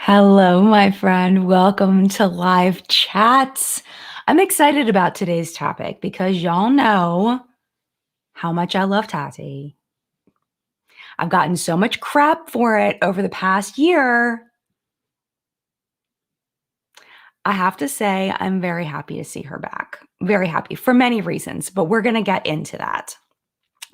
Hello, my friend. Welcome to Live Chats. I'm excited about today's topic because y'all know how much I love Tati. I've gotten so much crap for it over the past year. I have to say, I'm very happy to see her back. Very happy for many reasons, but we're going to get into that.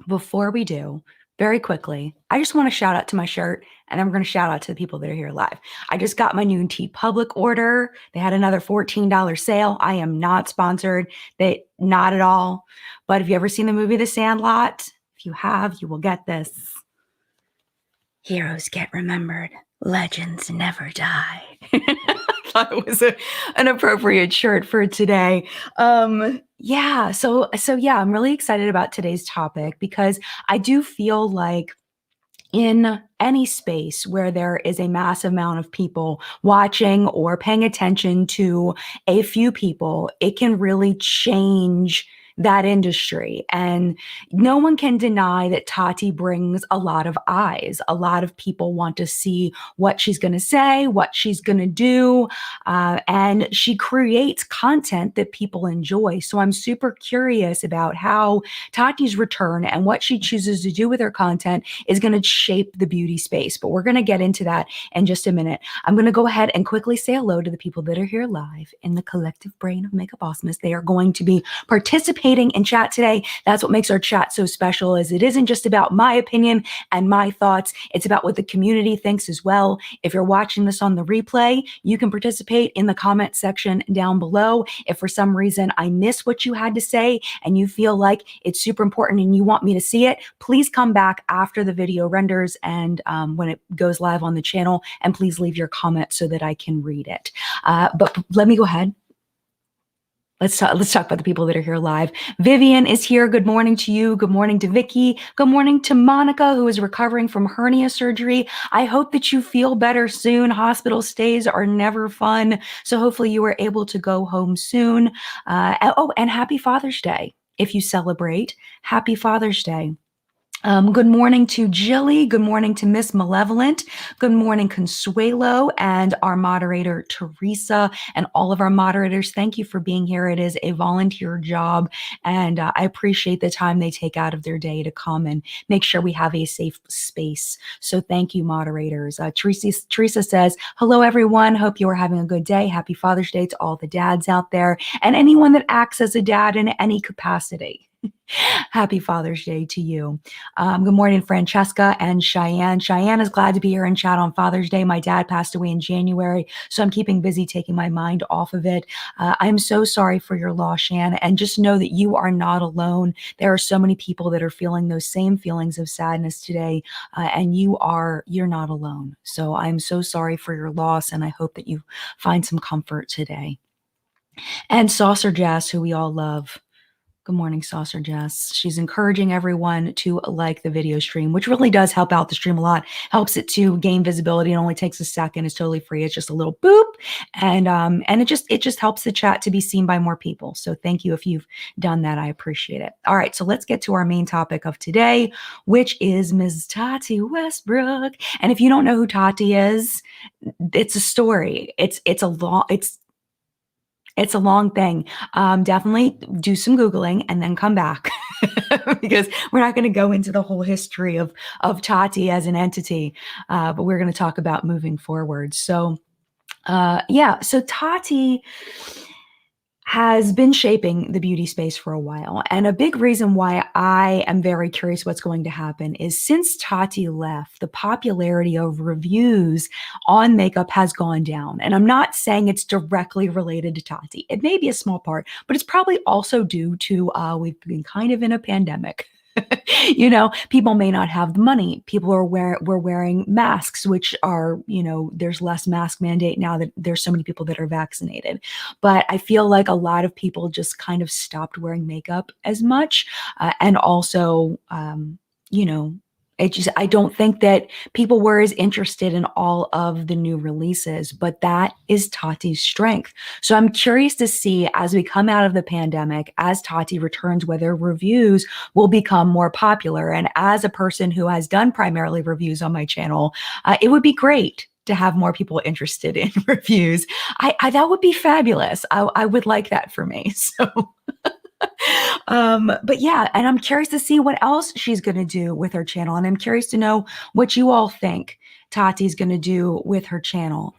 Before we do, very quickly, I just want to shout out to my shirt, and I'm going to shout out to the people that are here live. I just got my new TeePublic order. They had another $14 sale. I am not sponsored. Not at all. But have you ever seen the movie The Sandlot? If you have, you will get this. Heroes get remembered. Legends never die. I thought it was an appropriate shirt for today. So I'm really excited about today's topic because I do feel like in any space where there is a massive amount of people watching or paying attention to a few people, it can really change that industry. And no one can deny that Tati brings a lot of eyes. A lot of people want to see what she's going to say, what she's going to do. And she creates content that people enjoy. So I'm super curious about how Tati's return and what she chooses to do with her content is going to shape the beauty space. But we're going to get into that in just a minute. I'm going to go ahead and quickly say hello to the people that are here live in the collective brain of Makeup Awesomeness. They are going to be participating in chat today. That's what makes our chat so special, is it isn't just about my opinion and my thoughts. It's about what the community thinks as well. If you're watching this on the replay, you can participate in the comment section down below. If for some reason I miss what you had to say and you feel like it's super important and you want me to see it, please come back after the video renders and when it goes live on the channel, and please leave your comment so that I can read it. But let me go ahead. Let's talk about the people that are here live. Vivian is here. Good morning to you. Good morning to Vicky. Good morning to Monica, who is recovering from hernia surgery. I hope that you feel better soon. Hospital stays are never fun. So hopefully you are able to go home soon. And happy Father's Day. If you celebrate, happy Father's Day. Good morning to Jilly. Good morning to Miss Malevolent. Good morning, Consuelo, and our moderator, Teresa, and all of our moderators. Thank you for being here. It is a volunteer job, and I appreciate the time they take out of their day to come and make sure we have a safe space. So thank you, moderators. Teresa says, hello, everyone. Hope you are having a good day. Happy Father's Day to all the dads out there and anyone that acts as a dad in any capacity. Happy Father's Day to you. Good morning, Francesca and Cheyenne. Cheyenne is glad to be here in chat on Father's Day. My dad passed away in January, so I'm keeping busy taking my mind off of it. I'm so sorry for your loss, Shan, and just know that you are not alone. There are so many people that are feeling those same feelings of sadness today, and you're not alone. So I'm so sorry for your loss, and I hope that you find some comfort today. And Saucer Jazz, who we all love. Good morning, Saucer Jess. She's encouraging everyone to like the video stream, which really does help out the stream a lot. Helps it to gain visibility. It only takes a second. It's totally free. It's just a little boop, and it just helps the chat to be seen by more people. So thank you if you've done that. I appreciate it. All right, so let's get to our main topic of today, which is Ms. Tati Westbrook. And if you don't know who Tati is, it's a story. It's a long thing. Definitely do some Googling and then come back because we're not going to go into the whole history of Tati as an entity, but we're going to talk about moving forward. So Tati has been shaping the beauty space for a while. And a big reason why I am very curious what's going to happen is since Tati left, the popularity of reviews on makeup has gone down. And I'm not saying it's directly related to Tati. It may be a small part, but it's probably also due to we've been kind of in a pandemic. People may not have the money. People were wearing masks, which are, there's less mask mandate now that there's so many people that are vaccinated. But I feel like a lot of people just kind of stopped wearing makeup as much. And also, I don't think that people were as interested in all of the new releases, but that is Tati's strength. So I'm curious to see as we come out of the pandemic, as Tati returns, whether reviews will become more popular. And as a person who has done primarily reviews on my channel, it would be great to have more people interested in reviews. That would be fabulous. I would like that for me. So, but yeah, and I'm curious to see what else she's going to do with her channel, and I'm curious to know what you all think Tati's going to do with her channel.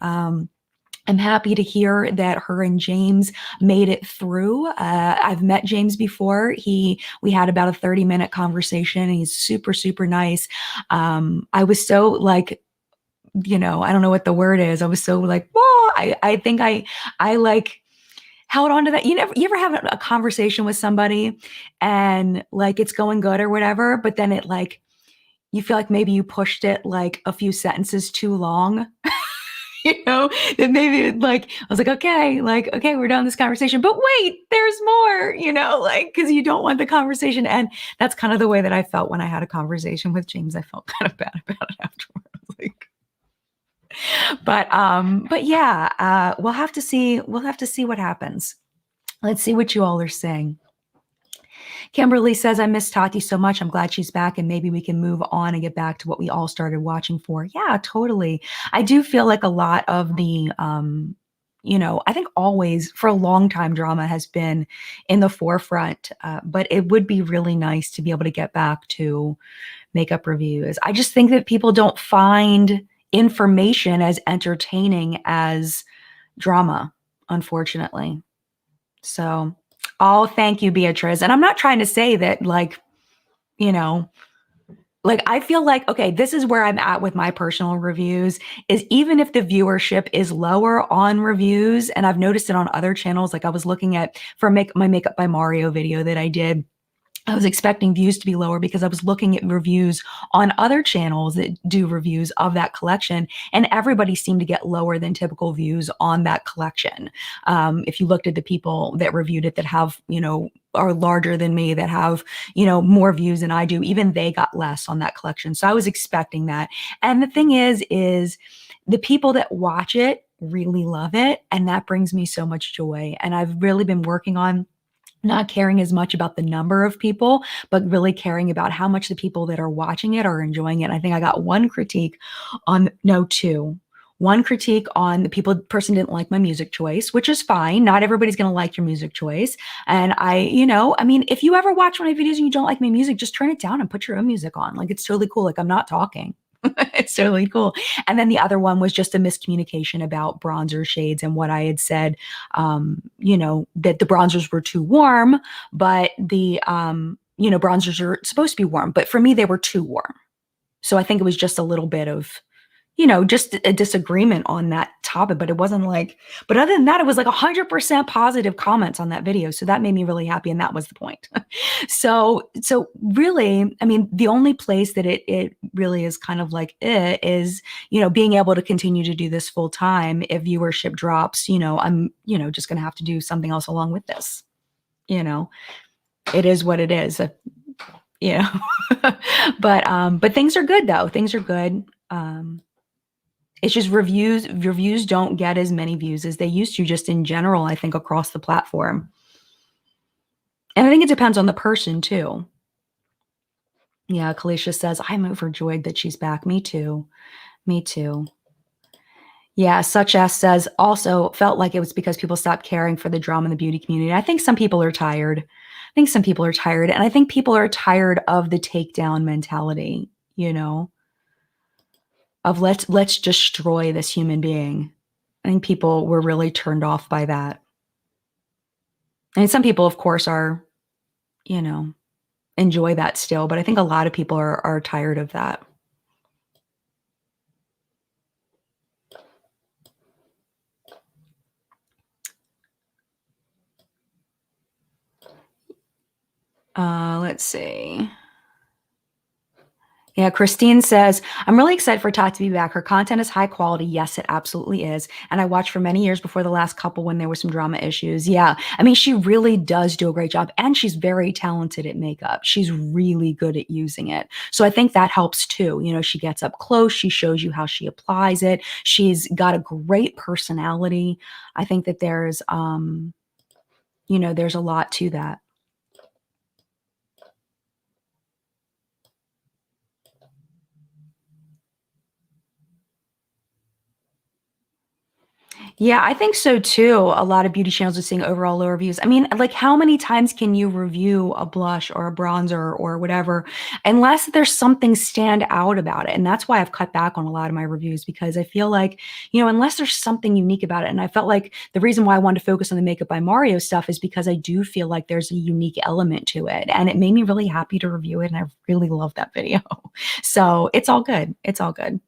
I'm happy to hear that her and James made it through. I've met James before. We had about a 30-minute conversation. He's super, super nice. I was so like, I don't know what the word is. I was so like, whoa, I think I like held on to that. You ever have a conversation with somebody and like it's going good or whatever, but then it like, you feel like maybe you pushed it like a few sentences too long. That maybe like I was like, okay, we're done this conversation, but wait, there's more, like because you don't want the conversation. And that's kind of the way that I felt when I had a conversation with James. I felt kind of bad about it afterwards. Like, but yeah, we'll have to see. We'll have to see what happens. Let's see what you all are saying. Kimberly says, I miss Tati so much. I'm glad she's back, and maybe we can move on and get back to what we all started watching for. Yeah, totally. I do feel like a lot of the, I think always for a long time, drama has been in the forefront, but it would be really nice to be able to get back to makeup reviews. I just think that people don't find information as entertaining as drama, unfortunately. So, oh, thank you, Beatrice. And I'm not trying to say that, like, I feel like, okay, this is where I'm at with my personal reviews is even if the viewership is lower on reviews, and I've noticed it on other channels, like I was looking at for my Makeup by Mario video that I did. I was expecting views to be lower because I was looking at reviews on other channels that do reviews of that collection, and everybody seemed to get lower than typical views on that collection. If you looked at the people that reviewed it that have, are larger than me, that have, more views than I do, even they got less on that collection. So I was expecting that. And the thing is the people that watch it really love it. And that brings me so much joy. And I've really been working on not caring as much about the number of people, but really caring about how much the people that are watching it are enjoying it. I think I got one critique on, no, two. One critique on the person didn't like my music choice, which is fine. Not everybody's going to like your music choice. And if you ever watch one of my videos and you don't like my music, just turn it down and put your own music on. Like, it's totally cool. Like, I'm not talking. It's totally cool. And then the other one was just a miscommunication about bronzer shades and what I had said, that the bronzers were too warm, but the, bronzers are supposed to be warm. But for me, they were too warm. So I think it was just a little bit of, just a disagreement on that topic, but it wasn't like, but other than that, it was like 100% positive comments on that video. So that made me really happy. And that was the point. So really, I mean, the only place that it really is kind of like is, being able to continue to do this full time. If viewership drops, I'm, just going to have to do something else along with this. It is what it is. But things are good though. Things are good. It's just reviews don't get as many views as they used to, just in general, I think, across the platform. And I think it depends on the person too. Yeah, Kalisha says, I'm overjoyed that she's back. Me too. Me too. Yeah, Such As says, also felt like it was because people stopped caring for the drama in the beauty community. I think some people are tired. And I think people are tired of the takedown mentality, of let's destroy this human being. I think people were really turned off by that. And some people, of course, are, enjoy that still, but I think a lot of people are tired of that. Let's see. Yeah, Christine says, I'm really excited for Tati to be back. Her content is high quality. Yes, it absolutely is. And I watched for many years before the last couple when there were some drama issues. Yeah, I mean, she really does do a great job. And she's very talented at makeup. She's really good at using it. So I think that helps too. She gets up close. She shows you how she applies it. She's got a great personality. I think that there's a lot to that. Yeah, I think so too. A lot of beauty channels are seeing overall low reviews. I mean, like, how many times can you review a blush or a bronzer or whatever, unless there's something stand out about it? And that's why I've cut back on a lot of my reviews, because I feel like, unless there's something unique about it. And I felt like the reason why I wanted to focus on the Makeup by Mario stuff is because I do feel like there's a unique element to it. And it made me really happy to review it. And I really love that video. So it's all good. It's all good.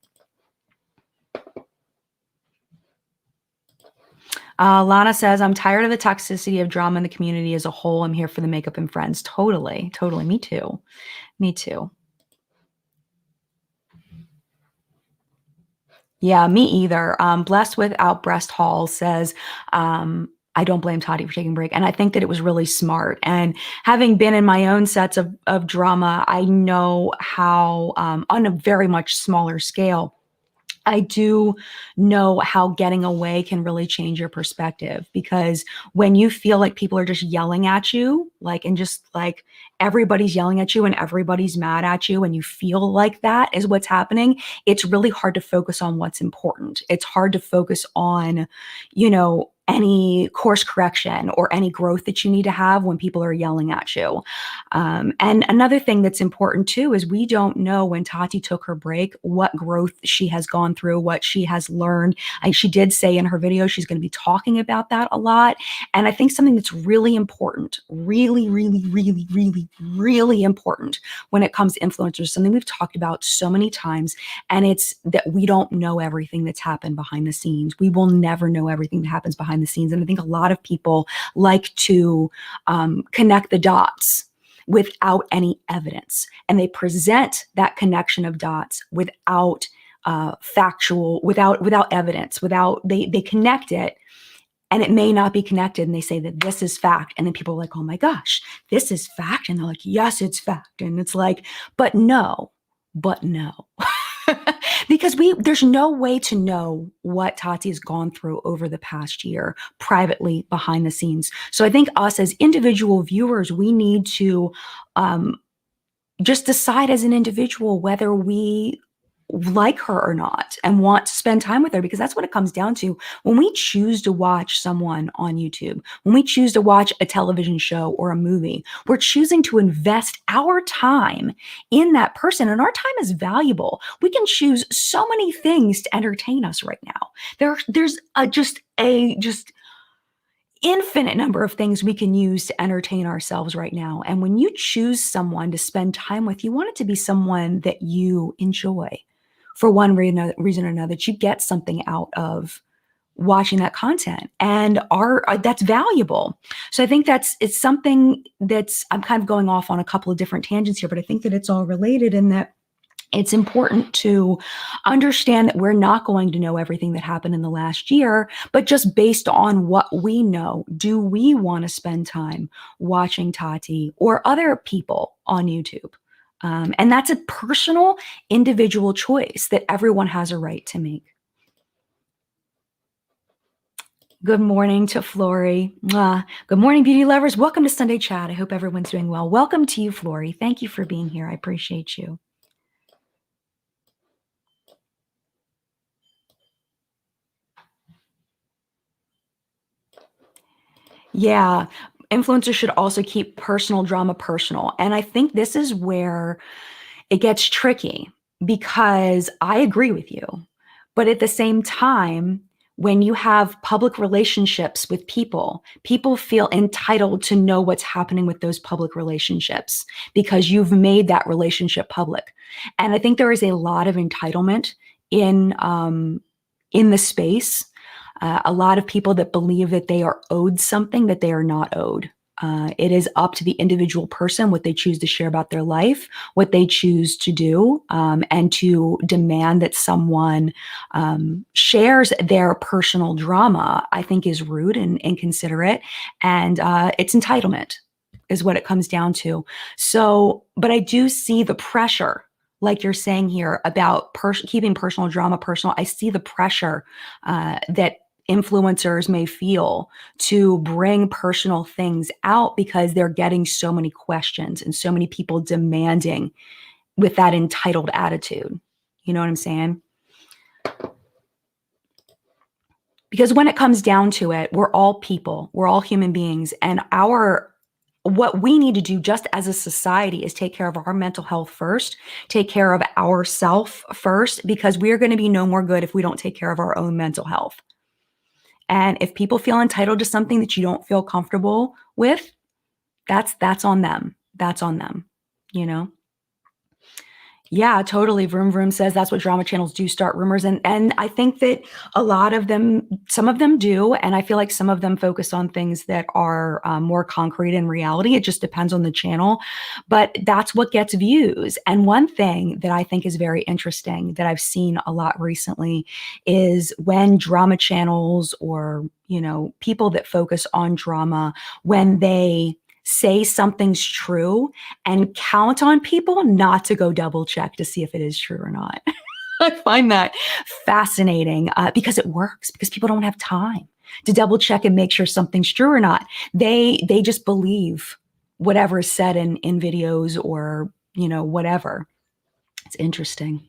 Lana says, I'm tired of the toxicity of drama in the community as a whole. I'm here for the makeup and friends. Totally. Totally. Me too. Me too. Yeah, me either. Blessed Without Breast Hall says, I don't blame Tati for taking a break. And I think that it was really smart. And having been in my own sets of drama, I know how, on a very much smaller scale, I do know how getting away can really change your perspective, because when you feel like people are just yelling at you, like, and just like everybody's yelling at you and everybody's mad at you, and you feel like that is what's happening, it's really hard to focus on what's important. It's hard to focus on, any course correction or any growth that you need to have when people are yelling at you. And another thing that's important too is we don't know, when Tati took her break, what growth she has gone through, what she has learned. And she did say in her video she's going to be talking about that a lot. And I think something that's really important, really, really, really, really, really important when it comes to influencers, something we've talked about so many times, and it's that we don't know everything that's happened behind the scenes. We will never know everything that happens behind the scenes. And I think a lot of people like to connect the dots without any evidence, and they present that connection of dots without without evidence, without they connect it, and it may not be connected, and they say that this is fact, and then people are like, oh my gosh, this is fact, and they're like, yes, it's fact, and it's like, but no. Because there's no way to know what Tati has gone through over the past year privately behind the scenes. So I think us as individual viewers, we need to just decide as an individual whether we like her or not and want to spend time with her, because that's what it comes down to. When we choose to watch someone on YouTube, when we choose to watch a television show or a movie, we're choosing to invest our time in that person, and our time is valuable. We can choose so many things to entertain us right now. There's just infinite number of things we can use to entertain ourselves right now. And when you choose someone to spend time with, you want it to be someone that you enjoy for one reason or another, that you get something out of watching that content, and that's valuable. So I think it's something that's, I'm kind of going off on a couple of different tangents here, but I think that it's all related, in that it's important to understand that we're not going to know everything that happened in the last year, but just based on what we know, do we want to spend time watching Tati or other people on YouTube? And that's a personal, individual choice that everyone has a right to make. Good morning to Flory. Good morning, beauty lovers. Welcome to Sunday Chat. I hope everyone's doing well. Welcome to you, Flory. Thank you for being here. I appreciate you. Yeah. Influencers should also keep personal drama personal. And I think this is where it gets tricky, because I agree with you. But at the same time, when you have public relationships with people, people feel entitled to know what's happening with those public relationships because you've made that relationship public. And I think there is a lot of entitlement in the space. A lot of people that believe that they are owed something that they are not owed. It is up to the individual person what they choose to share about their life, what they choose to do, and to demand that someone shares their personal drama, I think is rude and inconsiderate, and it's entitlement is what it comes down to. So, but I do see the pressure, like you're saying here, about keeping personal drama personal. I see the pressure that influencers may feel to bring personal things out because they're getting so many questions and so many people demanding with that entitled attitude. You know what I'm saying? Because when it comes down to it, we're all people, we're all human beings, and what we need to do just as a society is take care of our mental health first, take care of ourself first, because we're going to be no more good if we don't take care of our own mental health. And if people feel entitled to something that you don't feel comfortable with, that's on them. That's on them, you know? Yeah, totally. Vroom Vroom says that's what drama channels do, start rumors. And I think that a lot of them, some of them do, and I feel like some of them focus on things that are more concrete in reality. It just depends on the channel, but that's what gets views. And one thing that I think is very interesting that I've seen a lot recently is when drama channels or, people that focus on drama, when they say something's true and count on people not to go double check to see if it is true or not. I find that fascinating because it works, because people don't have time to double check and make sure something's true or not. They just believe whatever is said in videos or, whatever. It's interesting.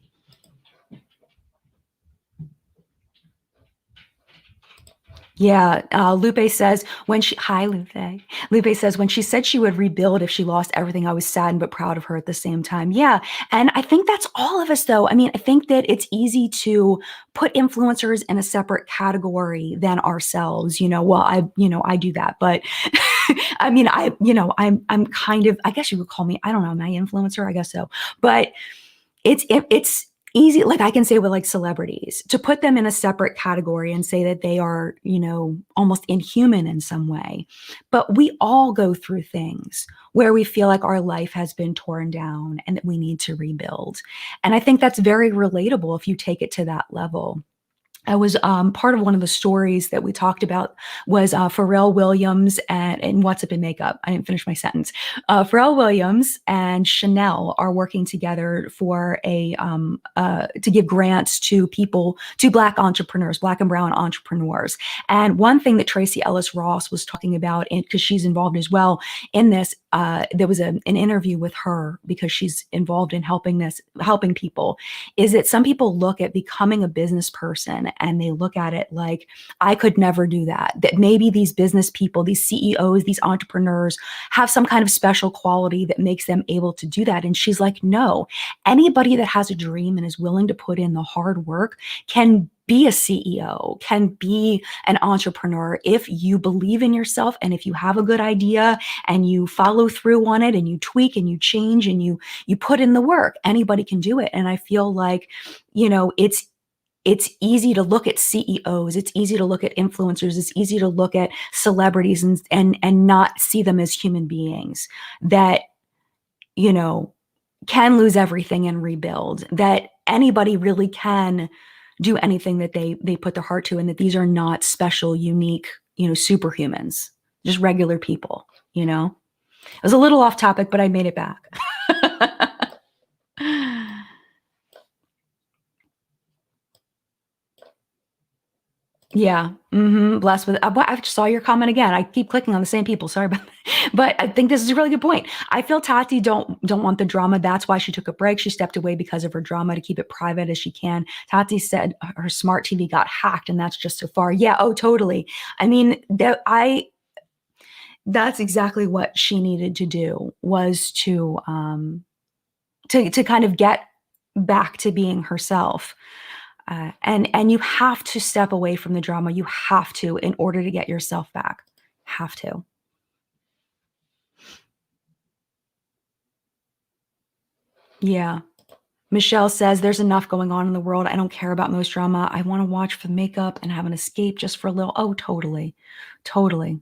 Yeah, Lupe says hi Lupe. Lupe says when she said she would rebuild if she lost everything, I was saddened but proud of her at the same time. Yeah, and I think that's all of us though. I mean, I think that it's easy to put influencers in a separate category than ourselves. Well, I do that, but I mean, I'm kind of, I guess you would call me, I don't know, am I influencer? I guess so, but it's easy, like I can say with like celebrities, to put them in a separate category and say that they are, almost inhuman in some way. But we all go through things where we feel like our life has been torn down and that we need to rebuild. And I think that's very relatable if you take it to that level. I was part of one of the stories that we talked about was Pharrell Williams and What's Up in Makeup. I didn't finish my sentence. Pharrell Williams and Chanel are working together for to give grants to people, to Black entrepreneurs, Black and brown entrepreneurs. And one thing that Tracy Ellis Ross was talking about, because she's involved as well in this, there was an interview with her because she's involved in helping people, is that some people look at becoming a business person and they look at it like, I could never do that. That maybe these business people, these CEOs, these entrepreneurs have some kind of special quality that makes them able to do that. And she's like, no, anybody that has a dream and is willing to put in the hard work can be a CEO, can be an entrepreneur if you believe in yourself and if you have a good idea and you follow through on it and you tweak and you change and you put in the work. Anybody can do it. And I feel like, it's easy to look at CEOs, it's easy to look at influencers, it's easy to look at celebrities and not see them as human beings that, can lose everything and rebuild, that anybody really can do anything that they put their heart to, and that these are not special, unique, superhumans, just regular people, It was a little off topic, but I made it back. Yeah. Blessed with. I saw your comment again. I keep clicking on the same people. Sorry about that. But I think this is a really good point. I feel Tati don't want the drama. That's why she took a break. She stepped away because of her drama to keep it private as she can. Tati said her smart TV got hacked, and that's just so far. Yeah. Oh, totally. I mean, that's exactly what she needed to do, was to kind of get back to being herself. And you have to step away from the drama. You have to, in order to get yourself back. Have to. Yeah. Michelle says there's enough going on in the world. I don't care about most drama. I want to watch for the makeup and have an escape just for a little. Oh, totally. Totally.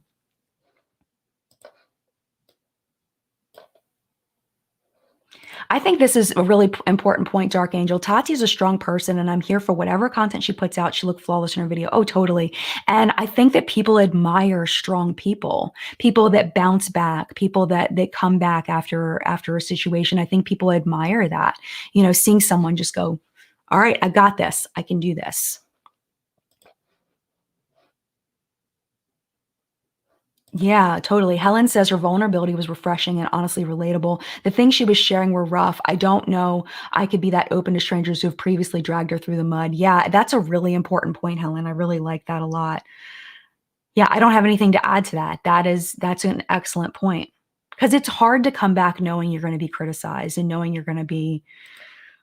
I think this is a really important point, Dark Angel. Tati is a strong person, and I'm here for whatever content she puts out. She looked flawless in her video. Oh, totally. And I think that people admire strong people, people that bounce back, people that come back after a situation. I think people admire that, seeing someone just go, all right, I got this. I can do this. Yeah, totally. Helen says her vulnerability was refreshing and honestly relatable. The things she was sharing were rough. I don't know I could be that open to strangers who have previously dragged her through the mud. Yeah, that's a really important point, Helen. I really like that a lot. Yeah, I don't have anything to add to that. That's an excellent point. Because it's hard to come back knowing you're going to be criticized and knowing you're going to be,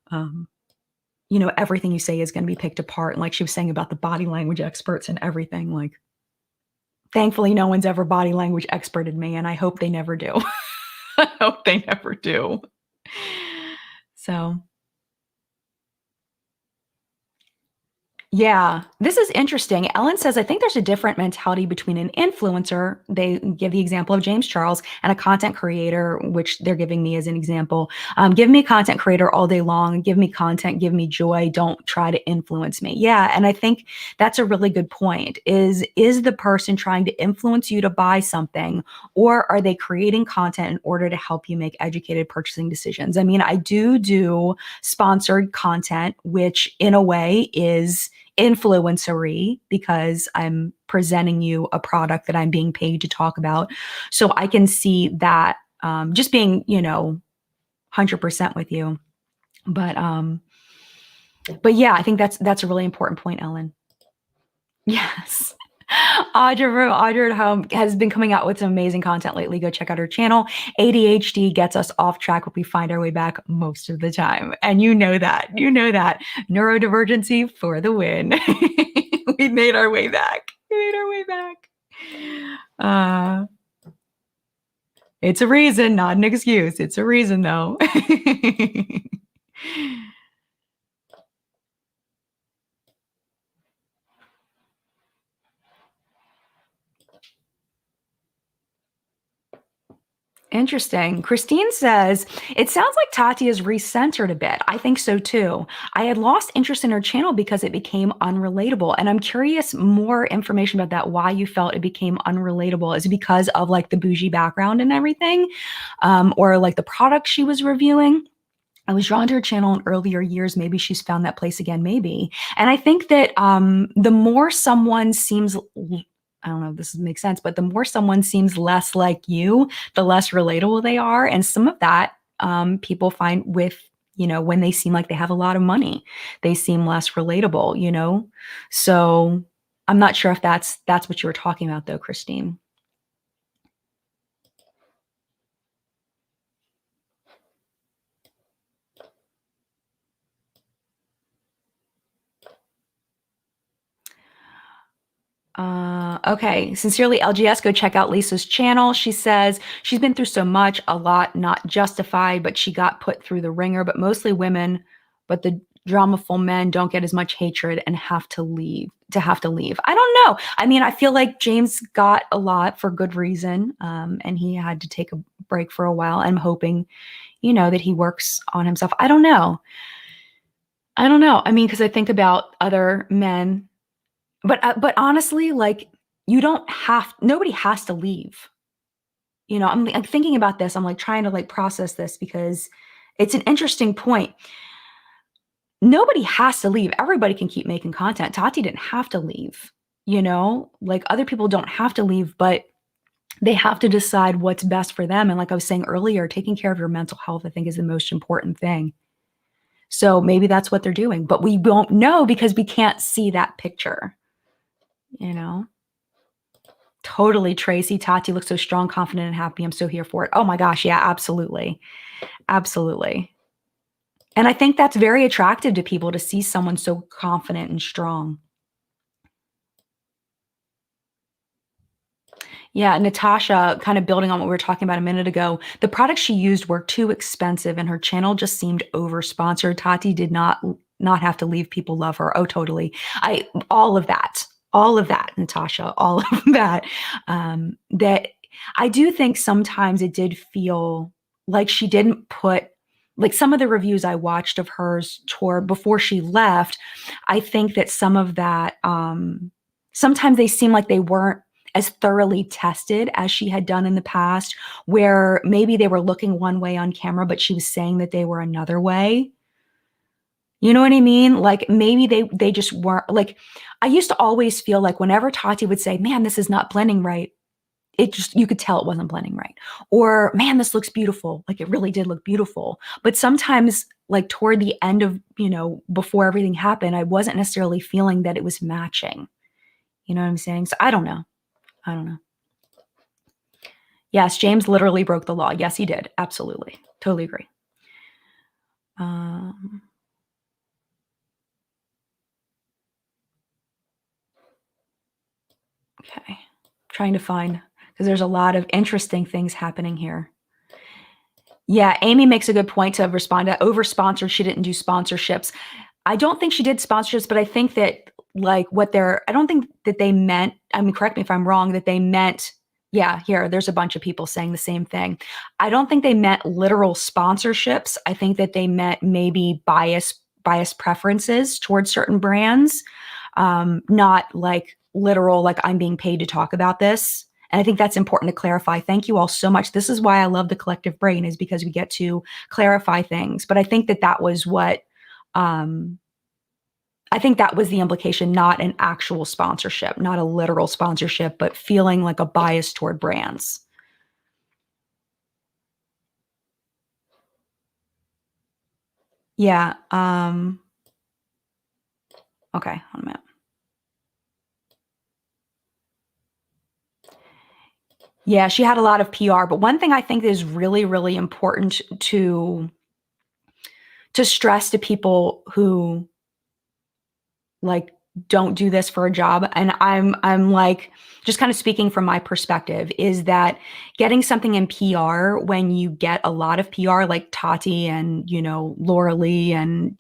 um, everything you say is going to be picked apart. And like she was saying about the body language experts and everything, like, thankfully, no one's ever body language experted me, and I hope they never do. I hope they never do. So, yeah, this is interesting. Ellen says, I think there's a different mentality between an influencer, they give the example of James Charles, and a content creator, which they're giving me as an example. Give me a content creator all day long, give me content, give me joy, don't try to influence me. Yeah, and I think that's a really good point. Is the person trying to influence you to buy something, or are they creating content in order to help you make educated purchasing decisions? I mean, I do sponsored content, which in a way is influencery because I'm presenting you a product that I'm being paid to talk about. So I can see that just being, 100% with you. But yeah, I think that's a really important point, Ellen. Yes. Audra at Home has been coming out with some amazing content lately. Go check out her channel. ADHD gets us off track, but we find our way back most of the time. And you know that. You know that. Neurodivergency for the win. We made our way back. We made our way back. It's a reason, not an excuse. It's a reason, though. Interesting. Christine says, it sounds like Tati is recentered a bit. I think so too. I had lost interest in her channel because it became unrelatable. And I'm curious more information about that, why you felt it became unrelatable. Is it because of like the bougie background and everything? Or like the product she was reviewing? I was drawn to her channel in earlier years. Maybe she's found that place again, maybe. And I think that the more someone seems, I don't know if this makes sense, but the more someone seems less like you, the less relatable they are. And some of that people find with, when they seem like they have a lot of money, they seem less relatable. So I'm not sure if that's what you were talking about though, Christine. Okay. Sincerely, LGS, go check out Lisa's channel. She says she's been through so much, a lot not justified, but she got put through the ringer, but mostly women, but the dramaful men don't get as much hatred and have to leave. I don't know. I mean, I feel like James got a lot for good reason. And he had to take a break for a while. I'm hoping, that he works on himself. I don't know. I mean, because I think about other men, but honestly, like nobody has to leave. I'm thinking about this. I'm like trying to like process this because it's an interesting point. Nobody has to leave. Everybody can keep making content. Tati didn't have to leave, like other people don't have to leave, but they have to decide what's best for them. And like I was saying earlier, taking care of your mental health, I think, is the most important thing. So maybe that's what they're doing, but we won't know because we can't see that picture, you know? Totally, Tracy. Tati looks so strong, confident, and happy. I'm so here for it. Oh my gosh. Yeah, absolutely. Absolutely. And I think that's very attractive to people to see someone so confident and strong. Yeah, Natasha, kind of building on what we were talking about a minute ago, the products she used were too expensive and her channel just seemed over-sponsored. Tati did not have to leave. People love her. Oh, totally. All of that, Natasha, all of that. That I do think sometimes it did feel like she didn't put, like some of the reviews I watched of hers toward before she left, I think that some of that, sometimes they seem like they weren't as thoroughly tested as she had done in the past, where maybe they were looking one way on camera, but she was saying that they were another way. You know what I mean? Like maybe they just weren't like, I used to always feel like whenever Tati would say, man, this is not blending right, it just, you could tell it wasn't blending right. Or, man, this looks beautiful. Like it really did look beautiful. But sometimes, like toward the end of, before everything happened, I wasn't necessarily feeling that it was matching. You know what I'm saying? So I don't know. I don't know. Yes, James literally broke the law. Yes, he did. Absolutely. Totally agree. Um, okay. Trying to find, because there's a lot of interesting things happening here. Yeah, Amy makes a good point to respond to over-sponsored. She didn't do sponsorships. I don't think she did sponsorships, but I think that like I don't think that they meant, I mean, correct me if I'm wrong, that they meant, yeah, here, there's a bunch of people saying the same thing. I don't think they meant literal sponsorships. I think that they meant maybe bias preferences towards certain brands, not like literal, like I'm being paid to talk about this. And I think that's important to clarify. Thank you all so much. This is why I love the collective brain, is because we get to clarify things. But I think that that was what, I think that was the implication, not an actual sponsorship, not a literal sponsorship, but feeling like a bias toward brands. Yeah. Okay, hold a minute. Yeah, she had a lot of PR, but one thing I think is really, really important to stress to people who like don't do this for a job, and I'm like, just kind of speaking from my perspective, is that getting something in PR, when you get a lot of PR, like Tati and Laura Lee and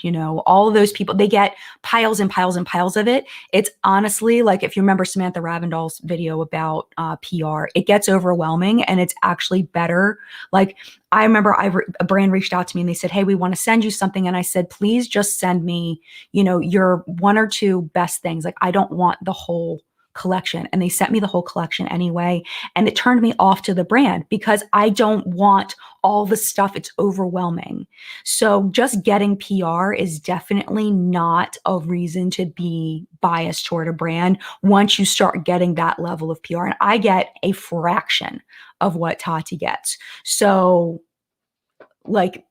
all of those people, they get piles and piles and piles of it. It's honestly like, if you remember Samantha Ravindall's video about PR, it gets overwhelming, and it's actually better. Like, I remember a brand reached out to me and they said, "Hey, we want to send you something." And I said, "Please just send me, your one or two best things. Like, I don't want the whole collection." And they sent me the whole collection anyway. And it turned me off to the brand because I don't want all the stuff. It's overwhelming. So just getting PR is definitely not a reason to be biased toward a brand once you start getting that level of PR. And I get a fraction of what Tati gets. So like,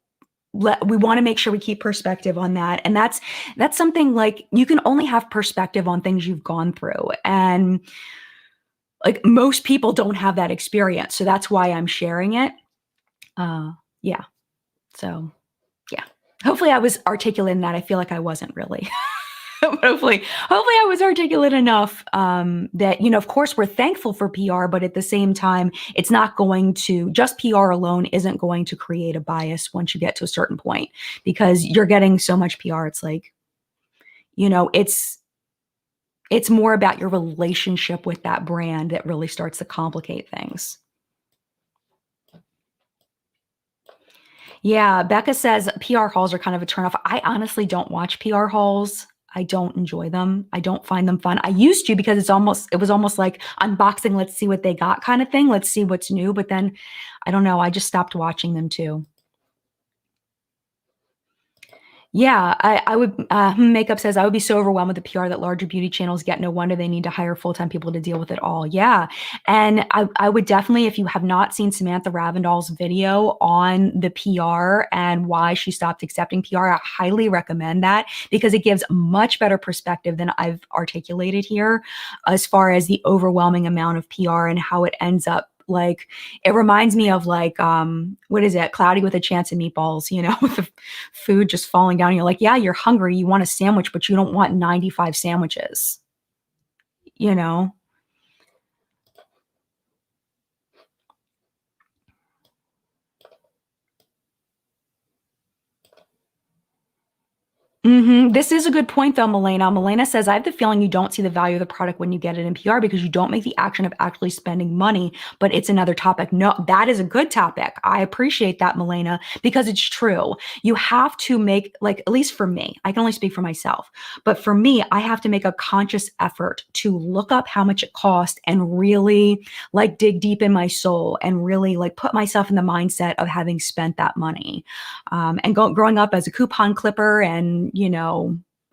we want to make sure we keep perspective on that. And that's something, like, you can only have perspective on things you've gone through. And like, most people don't have that experience. So that's why I'm sharing it. Yeah. So yeah. Hopefully I was articulate in that. I feel like I wasn't really. But hopefully I was articulate enough, that, of course we're thankful for PR, but at the same time, it's not going to, just PR alone isn't going to create a bias once you get to a certain point, because you're getting so much PR. It's like, it's more about your relationship with that brand that really starts to complicate things. Yeah, Becca says PR hauls are kind of a turnoff. I honestly don't watch PR hauls. I don't enjoy them. I don't find them fun. I used to, because it was almost like unboxing, let's see what they got kind of thing. Let's see what's new. But then I don't know. I just stopped watching them too. Yeah, I would, Makeup says, "I would be so overwhelmed with the PR that larger beauty channels get. No wonder they need to hire full-time people to deal with it all." Yeah. And I would definitely, if you have not seen Samantha Ravindall's video on the PR and why she stopped accepting PR, I highly recommend that, because it gives much better perspective than I've articulated here, as far as the overwhelming amount of PR and how it ends up. Like, it reminds me of, like, what is it? Cloudy with a Chance of Meatballs, with the food just falling down. You're like, yeah, you're hungry. You want a sandwich, but you don't want 95 sandwiches, you know? This is a good point, though, Milena. Milena says, "I have the feeling you don't see the value of the product when you get it in PR because you don't make the action of actually spending money, but it's another topic." No, that is a good topic. I appreciate that, Milena, because it's true. You have to make, like, at least for me, I can only speak for myself, but for me, I have to make a conscious effort to look up how much it cost and really, like, dig deep in my soul and really, like, put myself in the mindset of having spent that money. And growing up as a coupon clipper and,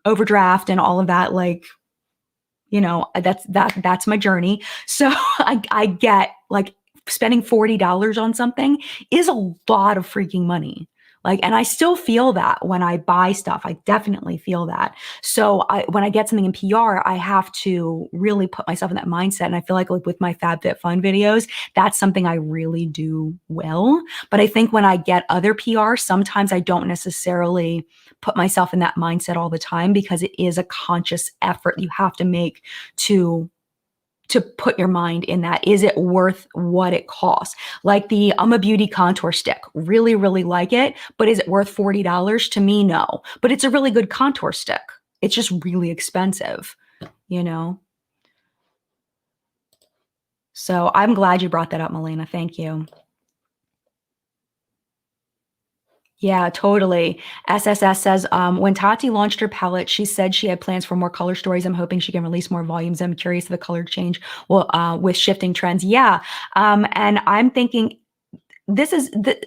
overdraft and all of that, like, You know, that's my journey. So I get like spending $40 on something is a lot of freaking money. Like, and I still feel that when I buy stuff. I definitely feel that. So when I get something in PR, I have to really put myself in that mindset. And I feel like with my FabFitFun videos, that's something I really do well. But I think when I get other PR, sometimes I don't necessarily put myself in that mindset all the time because it is a conscious effort you have to make to put your mind in that. Is it worth what it costs? Like the a Beauty contour stick. Really, really like it, but is it worth $40? To me, no. But it's a really good contour stick. It's just really expensive, you know? So I'm glad you brought that up, Melina. Thank you. Yeah, totally. SSS says, when Tati launched her palette, she said she had plans for more color stories. I'm hoping she can release more volumes. I'm curious if the color change will, with shifting trends. Yeah. And I'm thinking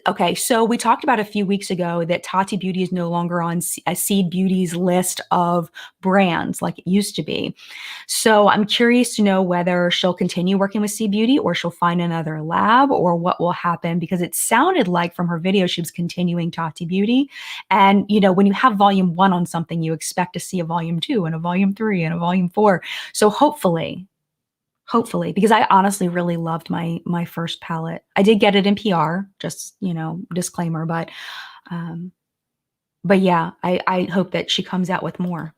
okay. So we talked about a few weeks ago that Tati Beauty is no longer on Seed Beauty's list of brands like it used to be. So I'm curious to know whether she'll continue working with Seed Beauty or she'll find another lab or what will happen, because it sounded like from her video she was continuing Tati Beauty. And, you know, when you have volume 1 on something, you expect to see a volume 2 and a volume 3 and a volume 4. So hopefully, because I honestly really loved my first palette. I did get it in PR, just, you know, disclaimer, but yeah, I hope that she comes out with more.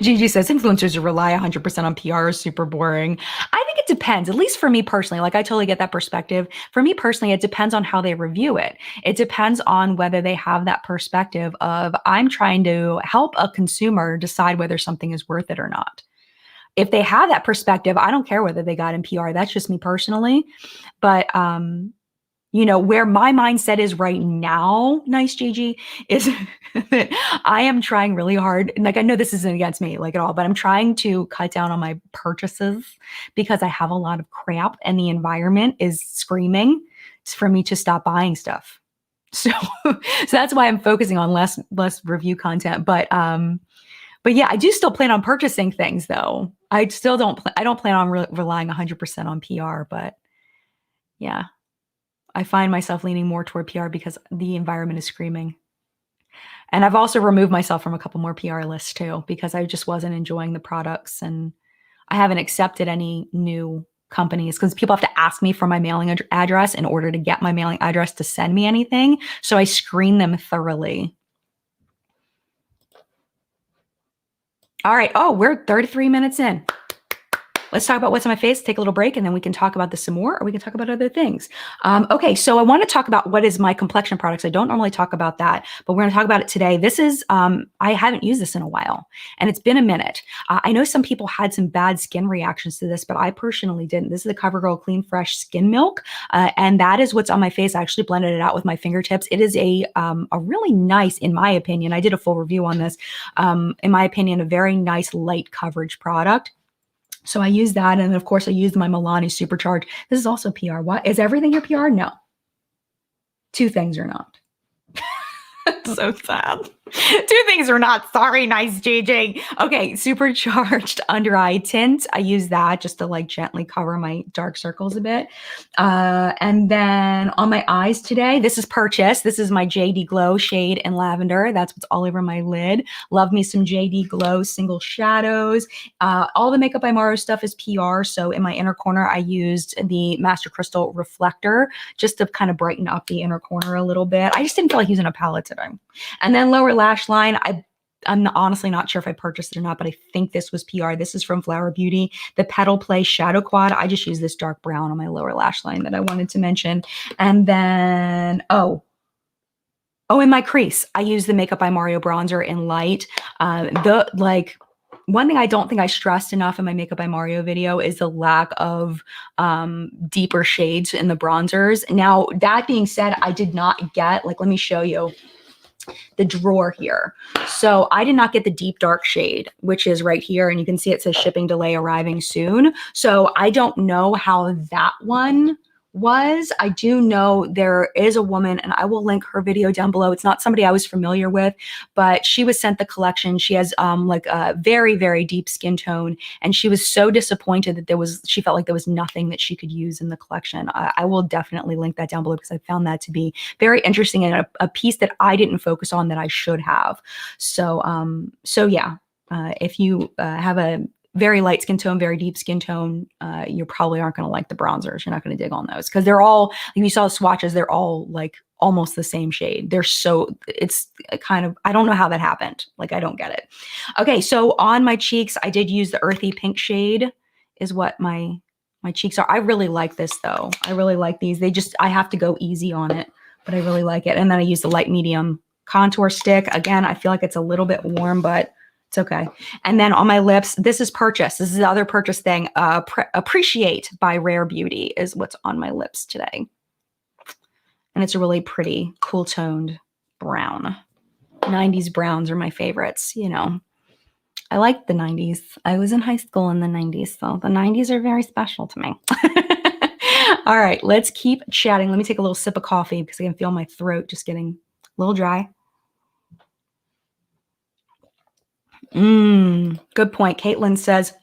Gigi says influencers who rely 100% on PR is super boring. I think it depends, at least for me personally. Like, I totally get that perspective. For me personally, it depends on how they review it. It depends on whether they have that perspective of, I'm trying to help a consumer decide whether something is worth it or not. If they have that perspective, I don't care whether they got in PR. That's just me personally. But you know, where my mindset is right now, nice Gigi, is that I am trying really hard. And like, I know this isn't against me like at all, but I'm trying to cut down on my purchases because I have a lot of crap and the environment is screaming for me to stop buying stuff. So, so that's why I'm focusing on less review content. But yeah, I do still plan on purchasing things though. I still don't, I don't plan on relying 100% on PR, but yeah. I find myself leaning more toward PR because the environment is screaming. And I've also removed myself from a couple more PR lists too, because I just wasn't enjoying the products, and I haven't accepted any new companies because people have to ask me for my mailing address in order to get my mailing address to send me anything. So I screen them thoroughly. All right. Oh, we're 33 minutes in. Let's talk about what's on my face, take a little break, and then we can talk about this some more, or we can talk about other things. Okay, so I want to talk about what is my complexion products. I don't normally talk about that, but we're going to talk about it today. This is, I haven't used this in a while, and it's been a minute. I know some people had some bad skin reactions to this, but I personally didn't. This is the CoverGirl Clean Fresh Skin Milk, and that is what's on my face. I actually blended it out with my fingertips. It is a really nice, in my opinion, I did a full review on this, in my opinion, a very nice light coverage product. So I use that. And of course I used my Milani Supercharge. This is also PR. What is everything your PR? No. 2 things are not. So sad. 2 things are not. Sorry, nice JJ. Okay, Supercharged Under Eye Tint. I use that just to like gently cover my dark circles a bit. And then on my eyes today, this is purchased. This is my JD Glow shade in lavender. That's what's all over my lid. Love me some JD Glow single shadows. All the Makeup by Mario stuff is PR. So in my inner corner, I used the Master Crystal Reflector just to kind of brighten up the inner corner a little bit. I just didn't feel like using a palette today. And then lower lash line, I'm honestly not sure if I purchased it or not, but I think this was PR. This is from Flower Beauty, the Petal Play Shadow Quad. I just use this dark brown on my lower lash line that I wanted to mention. And then, in my crease, I use the Makeup by Mario bronzer in light. One thing I don't think I stressed enough in my Makeup by Mario video is the lack of deeper shades in the bronzers. Now, that being said, I did not get, let me show you the drawer here. So I did not get the deep dark shade, which is right here. And you can see it says shipping delay arriving soon. So I don't know how that one was, I do know there is a woman, and I will link her video down below. It's not somebody I was familiar with, but she was sent the collection. She has like a very, very deep skin tone, and she was so disappointed that she felt like there was nothing that she could use in the collection. I will definitely link that down below because I found that to be very interesting and a piece that I didn't focus on that I should have. So, yeah, if you have a very light skin tone, very deep skin tone, you probably aren't going to like the bronzers. You're not going to dig on those because they're all, like you saw the swatches, they're all like almost the same shade. It's kind of, I don't know how that happened. Like, I don't get it. Okay, so on my cheeks, I did use the earthy pink shade is what my cheeks are. I really like this though. I really like these. I have to go easy on it, but I really like it. And then I use the light medium contour stick. Again, I feel like it's a little bit warm, but it's okay. And then on my lips, this is purchase. This is the other purchase thing. Appreciate by Rare Beauty is what's on my lips today. And it's a really pretty, cool toned brown. 90s browns are my favorites, you know. I like the 90s. I was in high school in the 90s, so the 90s are very special to me. All right, let's keep chatting. Let me take a little sip of coffee because I can feel my throat just getting a little dry. Good point. Caitlin says,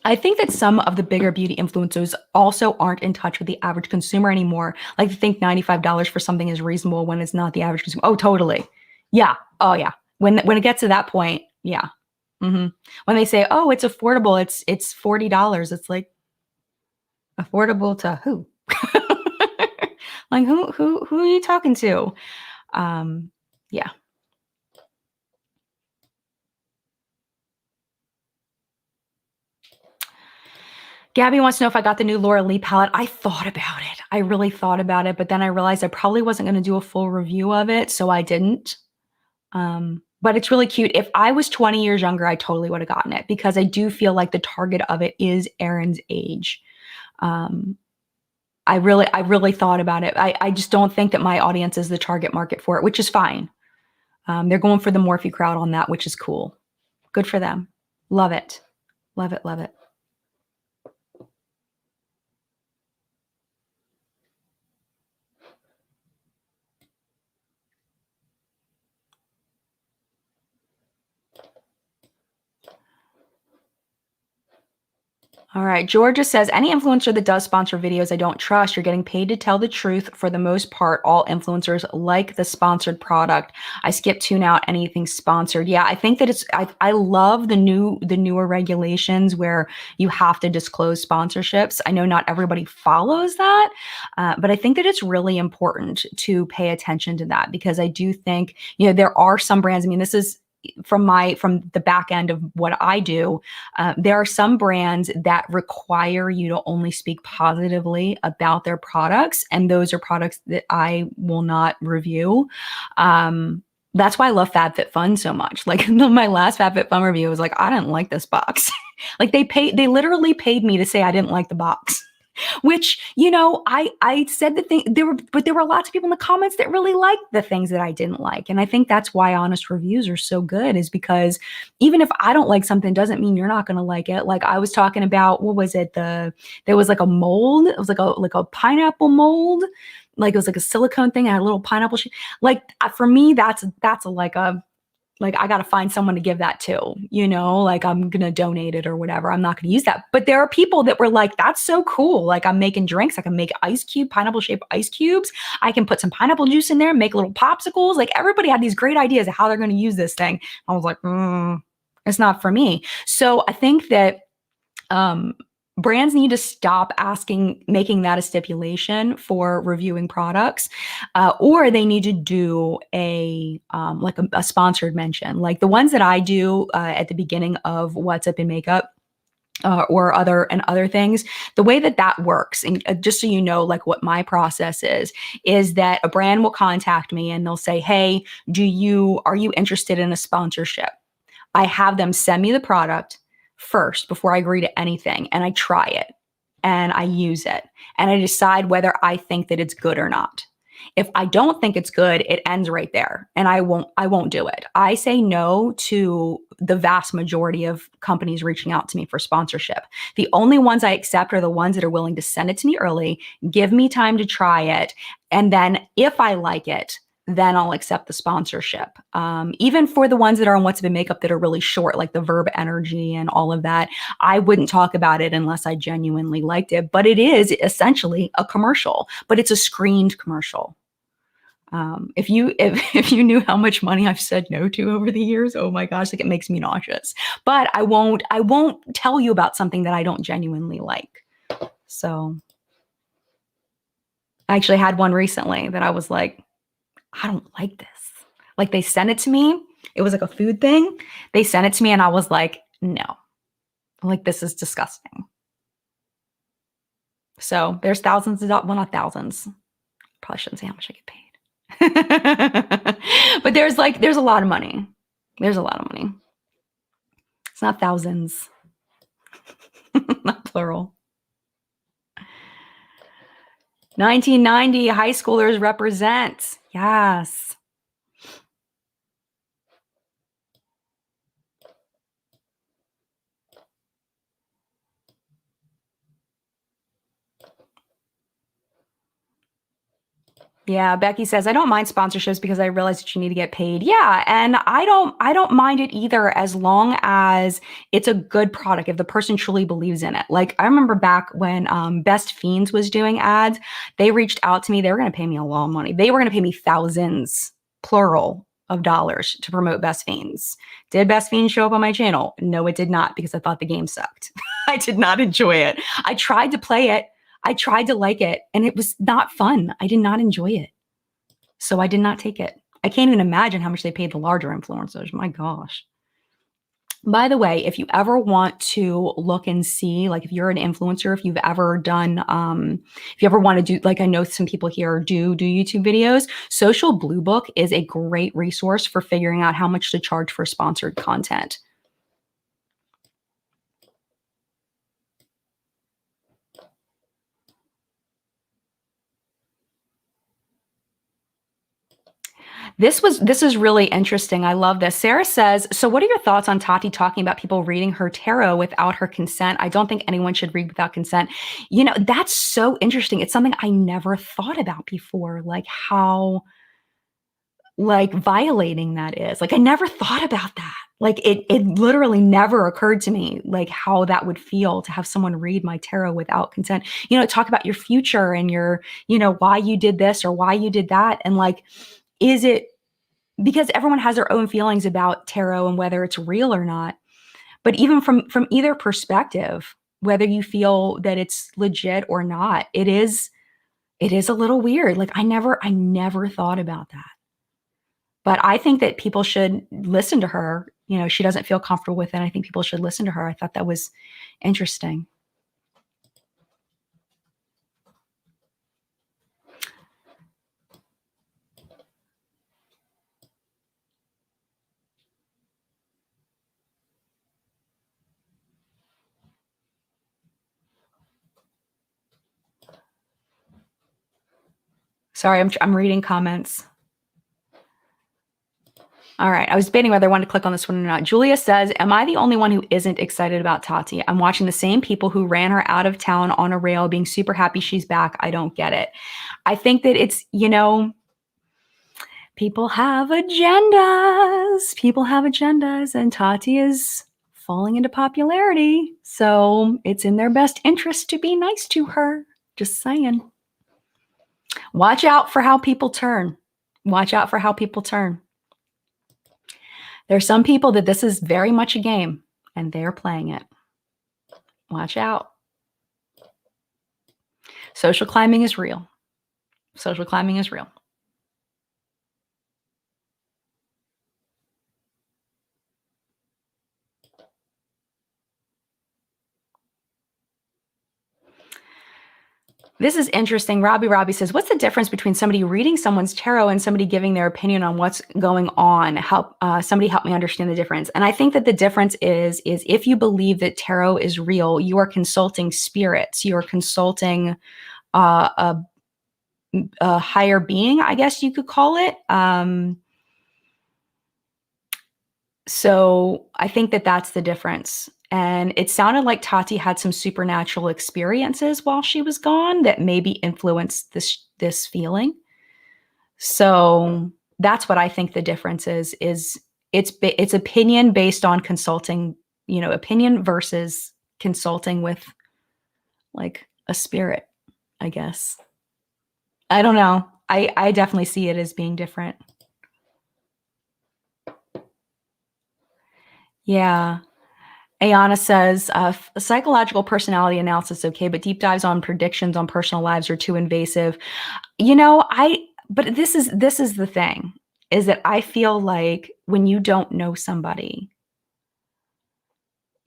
I think that some of the bigger beauty influencers also aren't in touch with the average consumer anymore. Like, to think $95 for something is reasonable when it's not the average consumer. Oh, totally. Yeah. Oh, yeah. When it gets to that point, yeah. When they say, oh, it's affordable, it's $40. It's like, affordable to who? Like, who are you talking to? Yeah. Gabby wants to know if I got the new Laura Lee palette. I thought about it. I really thought about it, but then I realized I probably wasn't going to do a full review of it, so I didn't. But it's really cute. If I was 20 years younger, I totally would have gotten it because I do feel like the target of it is Erin's age. I really thought about it. I just don't think that my audience is the target market for it, which is fine. They're going for the Morphe crowd on that, which is cool. Good for them. Love it. Love it. Love it. All right. Georgia says, any influencer that does sponsor videos I don't trust. You're getting paid to tell the truth. For the most part, all influencers like the sponsored product. I skip tune out anything sponsored. Yeah, I think that I love the newer regulations where you have to disclose sponsorships. I know not everybody follows that, but I think that it's really important to pay attention to that because I do think, there are some brands. I mean, this is from the back end of what I do, there are some brands that require you to only speak positively about their products, and those are products that I will not review. That's why I love FabFitFun so much. Like, my last FabFitFun review was like, I didn't like this box. Like, they literally paid me to say I didn't like the box. Which, I said the thing, but there were lots of people in the comments that really liked the things that I didn't like. And I think that's why honest reviews are so good, is because even if I don't like something, doesn't mean you're not going to like it. Like, I was talking about, what was it? There was like a mold. It was like a pineapple mold. Like, it was like a silicone thing. I had a little pineapple shape. Like, for me, that's I got to find someone to give that to, like, I'm going to donate it or whatever. I'm not going to use that. But there are people that were like, that's so cool. Like, I'm making drinks. I can make pineapple shaped ice cubes. I can put some pineapple juice in there, make little popsicles. Like, everybody had these great ideas of how they're going to use this thing. I was like, it's not for me. So I think that, brands need to stop making that a stipulation for reviewing products, or they need to do a sponsored mention, like the ones that I do at the beginning of What's Up in Makeup. Or other things. The way that works, and just so you know, like, what my process is that a brand will contact me and they'll say, hey, are you interested in a sponsorship? I have them send me the product first before I agree to anything, and I try it and I use it and I decide whether I think that it's good or not. If I don't think it's good, it ends right there, and I won't do it. I say no to the vast majority of companies reaching out to me for sponsorship. The only ones I accept are the ones that are willing to send it to me early, give me time to try it, and then if I like it, then I'll accept the sponsorship. Even for the ones that are on What's Been Makeup that are really short, like the Verb Energy and all of that, I wouldn't talk about it unless I genuinely liked it. But it is essentially a commercial, but it's a screened commercial. If you knew how much money I've said no to over the years, oh my gosh, like it makes me nauseous. But I won't tell you about something that I don't genuinely like. So I actually had one recently that I was like, I don't like this. Like they sent it to me. It was like a food thing. They sent it to me and I was like, no. Like this is disgusting. So there's thousands of dollars, well, not thousands. Probably shouldn't say how much I get paid. But there's a lot of money. There's a lot of money. It's not thousands. Not plural. 1990, high schoolers represent. Yes. Yeah, Becky says, I don't mind sponsorships because I realize that you need to get paid. Yeah, and I don't mind it either as long as it's a good product, if the person truly believes in it. Like I remember back when Best Fiends was doing ads, they reached out to me. They were going to pay me a lot of money. They were going to pay me thousands, plural, of dollars to promote Best Fiends. Did Best Fiends show up on my channel? No, it did not, because I thought the game sucked. I did not enjoy it. I tried to play it. I tried to like it, and it was not fun. I did not enjoy it. So I did not take it. I can't even imagine how much they paid the larger influencers. My gosh. By the way, if you ever want to look and see, like if you're an influencer, if you've ever done, if you ever want to do, like I know some people here do YouTube videos, Social Blue Book is a great resource for figuring out how much to charge for sponsored content. This is really interesting. I love this. Sarah says, so what are your thoughts on Tati talking about people reading her tarot without her consent? I don't think anyone should read without consent. You know, that's so interesting. It's something I never thought about before, like how like violating that is. Like I never thought about that. Like it literally never occurred to me like how that would feel to have someone read my tarot without consent. You know, talk about your future and your, you know, why you did this or why you did that. And like, is it because everyone has their own feelings about tarot and whether it's real or not. But even from either perspective, whether you feel that it's legit or not, it is a little weird. Like I never thought about that. But I think that people should listen to her. You know, she doesn't feel comfortable with it. I think people should listen to her. I thought that was interesting. Sorry, I'm reading comments. All right. I was debating whether I wanted to click on this one or not. Julia says, am I the only one who isn't excited about Tati? I'm watching the same people who ran her out of town on a rail being super happy she's back. I don't get it. I think that it's, you know, people have agendas. People have agendas, and Tati is falling into popularity. So it's in their best interest to be nice to her. Just saying. Watch out for how people turn. Watch out for how people turn. There are some people that this is very much a game, and they're playing it. Watch out. Social climbing is real. Social climbing is real. This is interesting. Robbie says, what's the difference between somebody reading someone's tarot and somebody giving their opinion on what's going on? Somebody help me understand the difference. And I think that the difference is if you believe that tarot is real, you are consulting spirits. You are consulting a a higher being, I guess you could call it. So I think that that's the difference. And it sounded like Tati had some supernatural experiences while she was gone that maybe influenced this feeling. So that's what I think the difference is it's opinion based on consulting, opinion versus consulting with like a spirit, I guess. I don't know. I definitely see it as being different. Yeah. Ayana says, psychological personality analysis, okay, but deep dives on predictions on personal lives are too invasive. But this is the thing, is that I feel like when you don't know somebody,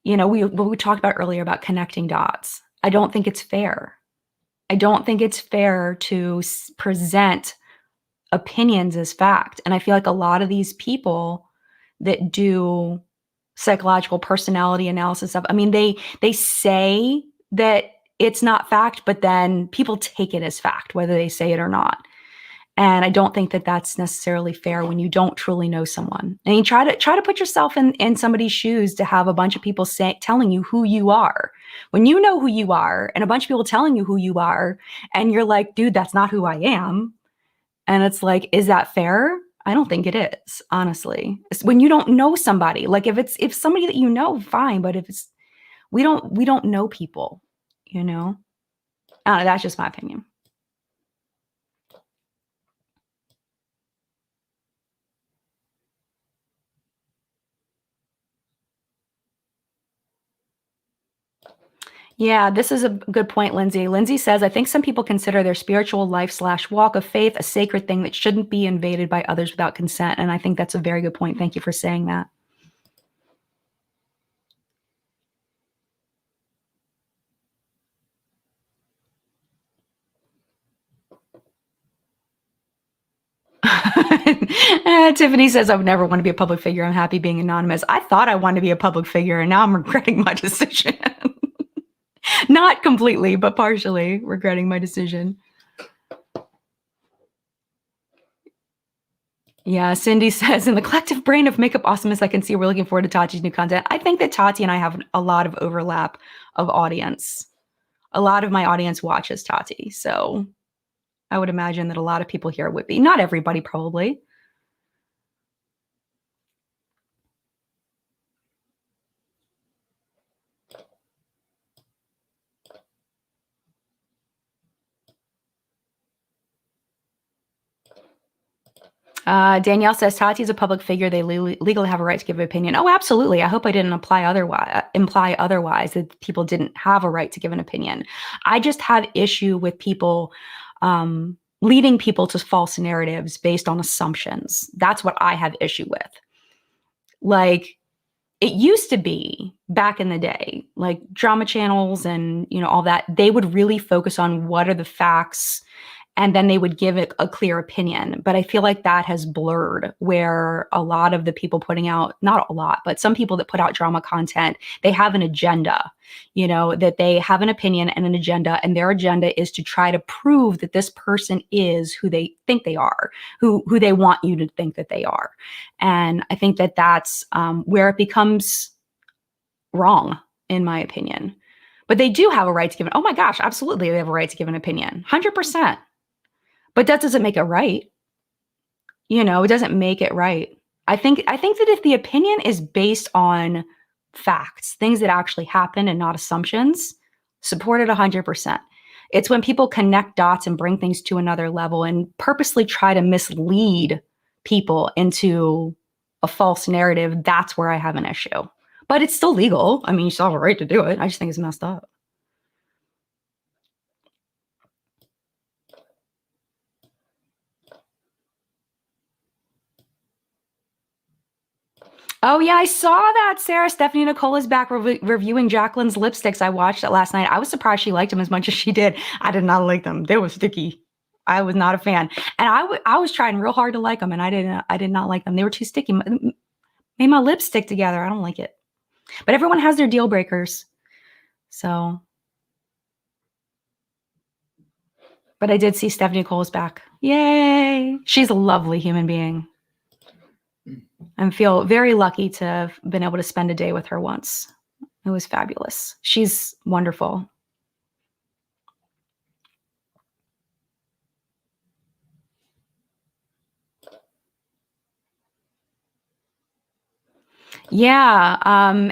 what we talked about earlier about connecting dots. I don't think it's fair. I don't think it's fair to present opinions as fact. And I feel like a lot of these people that do psychological personality analysis stuff, I mean, they say that it's not fact, but then people take it as fact, whether they say it or not. And I don't think that that's necessarily fair when you don't truly know someone. And you try to put yourself in somebody's shoes to have a bunch of people telling you who you are. When you know who you are and a bunch of people telling you who you are, and you're like, dude, that's not who I am. And it's like, is that fair? I don't think it is, honestly. It's when you don't know somebody. Like if somebody that you know, fine. But if it's we don't know people, I don't know, that's just my opinion. Yeah, this is a good point, Lindsay. Lindsay says, I think some people consider their spiritual life/walk of faith a sacred thing that shouldn't be invaded by others without consent. And I think that's a very good point. Thank you for saying that. Tiffany says, I would never want to be a public figure. I'm happy being anonymous. I thought I wanted to be a public figure, and now I'm regretting my decision. Not completely, but partially regretting my decision. Yeah, Cindy says, in the collective brain of makeup awesomeness, I can see we're looking forward to Tati's new content. I think that Tati and I have a lot of overlap of audience. A lot of my audience watches Tati, so I would imagine that a lot of people here would be. Not everybody, probably. Danielle says Tati is a public figure. They legally have a right to give an opinion. Oh, absolutely. I hope I didn't imply otherwise that people didn't have a right to give an opinion. I just have issue with people leading people to false narratives based on assumptions. That's what I have issue with. Like, it used to be back in the day, like drama channels and all that, they would really focus on what are the facts, and then they would give it a clear opinion. But I feel like that has blurred, where a lot of the people putting out, not a lot, but some people that put out drama content, they have an agenda, that they have an opinion and an agenda, and their agenda is to try to prove that this person is who they think they are, who they want you to think that they are. And I think that that's where it becomes wrong, in my opinion. But they do have a right to give oh my gosh, absolutely, they have a right to give an opinion, 100%. But that doesn't make it right. It doesn't make it right. I think that if the opinion is based on facts, things that actually happen and not assumptions, support it 100%. It's when people connect dots and bring things to another level and purposely try to mislead people into a false narrative, that's where I have an issue. But it's still legal. I mean, you still have a right to do it. I just think it's messed up. Oh yeah, I saw that. Sarah Stephanie Nicole is back reviewing Jacqueline's lipsticks. I watched it last night. I was surprised she liked them as much as she did. I did not like them. They were sticky. I was not a fan, and I was trying real hard to like them, and I did not like them. They were too sticky. Made my lips stick together. I don't like it. But everyone has their deal breakers, so But I did see Stephanie Cole's back. Yay! She's a lovely human being. I feel very lucky to have been able to spend a day with her once. It was fabulous. She's wonderful. Yeah.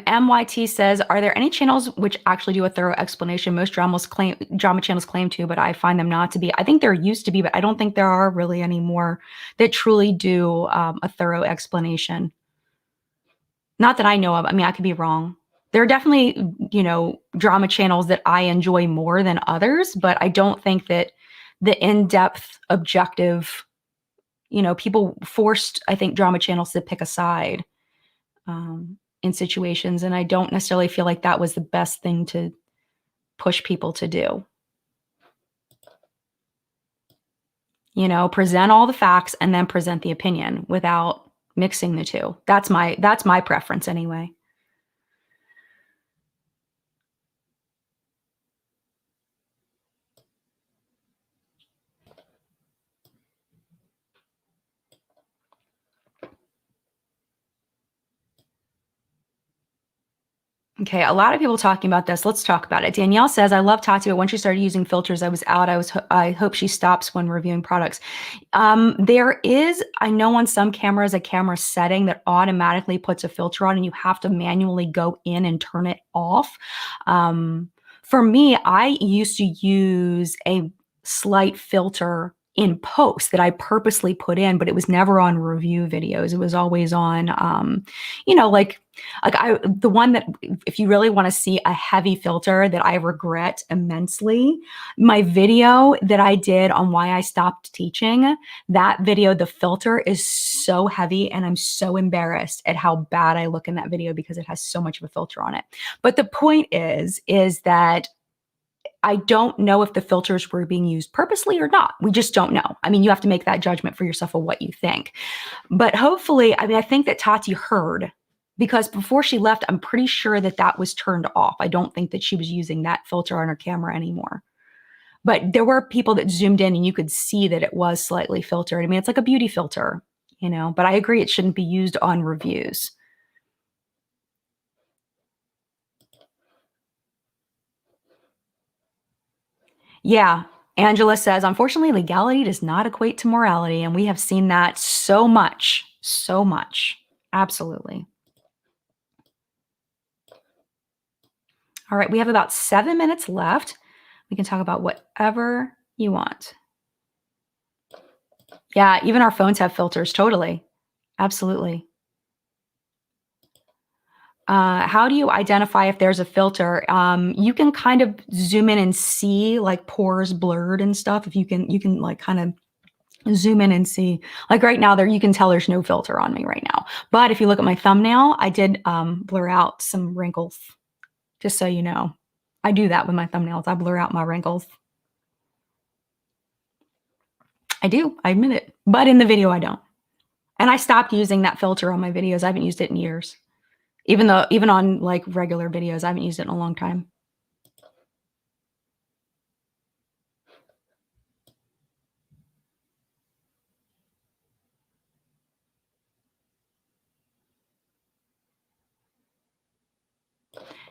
MYT says, are there any channels which actually do a thorough explanation? Most drama channels claim to, but I find them not to be. I think there used to be, but I don't think there are really any more that truly do a thorough explanation. Not that I know of. I mean, I could be wrong. There are definitely, drama channels that I enjoy more than others, but I don't think that the in-depth, objective, people forced, I think, drama channels to pick a side in situations. And I don't necessarily feel like that was the best thing to push people to do. Present all the facts and then present the opinion without mixing the two. That's my preference anyway. Okay, a lot of people talking about this. Let's talk about it. Danielle says, I love Tati, but when she started using filters, I was out. I hope she stops when reviewing products. There is, I know on some cameras, a camera setting that automatically puts a filter on and you have to manually go in and turn it off. For me, I used to use a slight filter in post that I purposely put in, but it was never on review videos. It was always on, the one that, if you really want to see a heavy filter that I regret immensely, my video that I did on why I stopped teaching, that video, the filter is so heavy and I'm so embarrassed at how bad I look in that video because it has so much of a filter on it. But the point is that I don't know if the filters were being used purposely or not. We just don't know. I mean, you have to make that judgment for yourself of what you think. But hopefully, I think that Tati heard, because before she left, I'm pretty sure that was turned off. I don't think that she was using that filter on her camera anymore. But there were people that zoomed in and you could see that it was slightly filtered. I mean, it's like a beauty filter, but I agree it shouldn't be used on reviews. Yeah. Angela says, unfortunately, legality does not equate to morality. And we have seen that so much, so much. Absolutely. All right. We have about 7 minutes left. We can talk about whatever you want. Yeah. Even our phones have filters. Totally. Absolutely. How do you identify if there's a filter? You can kind of zoom in and see like pores blurred and stuff. If you can like kind of zoom in and see, like right now there, you can tell there's no filter on me right now. But if you look at my thumbnail, I did blur out some wrinkles, just so you know. I do that with my thumbnails. I blur out my wrinkles. I do, I admit it. But in the video, I don't. And I stopped using that filter on my videos. I haven't used it in years. Even on like regular videos, I haven't used it in a long time.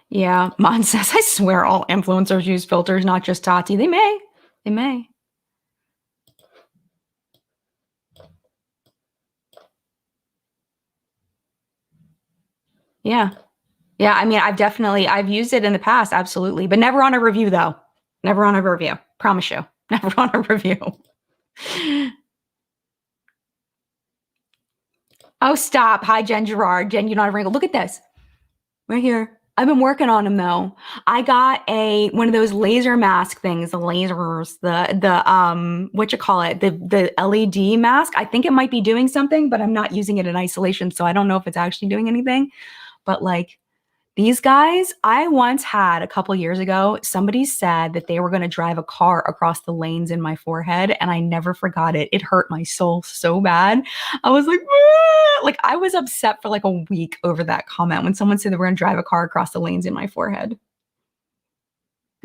Yeah, Mon says, I swear all influencers use filters, not just Tati. They may. They may. Yeah. Yeah, I mean, I've used it in the past, absolutely, but never on a review, though. Never on a review. Promise you. Never on a review. Oh, stop. Hi, Jen Gerard. Jen, you don't have a wrinkle. Look at this. Right here. I've been working on them, though. I got one of those laser mask things, the lasers, the what you call it, the LED mask. I think it might be doing something, but I'm not using it in isolation, so I don't know if it's actually doing anything. But like, these guys, I once had a couple years ago, somebody said that they were going to drive a car across the lanes in my forehead, and I never forgot it. It hurt my soul so bad. I was like, "Ah!" Like I was upset for like a week over that comment when someone said they were going to drive a car across the lanes in my forehead.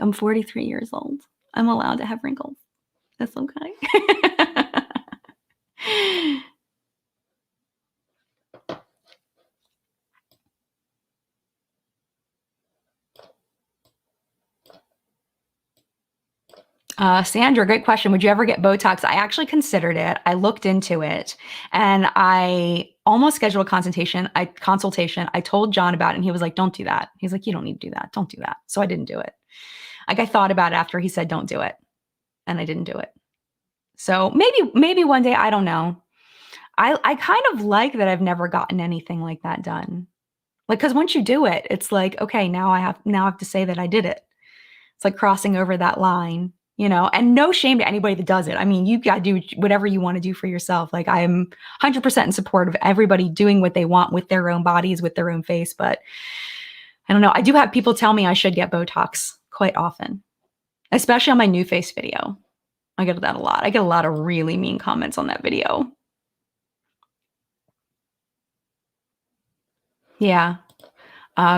I'm 43 years old. I'm allowed to have wrinkles. That's okay. Sandra, great question. Would you ever get Botox? I actually considered it. I looked into it and I almost scheduled a consultation. I told John about it and he was like, don't do that. He's like, you don't need to do that. Don't do that. So I didn't do it. Like I thought about it after he said, don't do it. And I didn't do it. So maybe one day, I don't know. I kind of like that I've never gotten anything like that done. Like, cause once you do it, it's like, okay, now I have to say that I did it. It's like crossing over that line, and no shame to anybody that does it. I mean, you got to do whatever you want to do for yourself. Like I am 100% in support of everybody doing what they want with their own bodies, with their own face. But I don't know. I do have people tell me I should get Botox quite often, especially on my new face video. I get that a lot. I get a lot of really mean comments on that video. Yeah.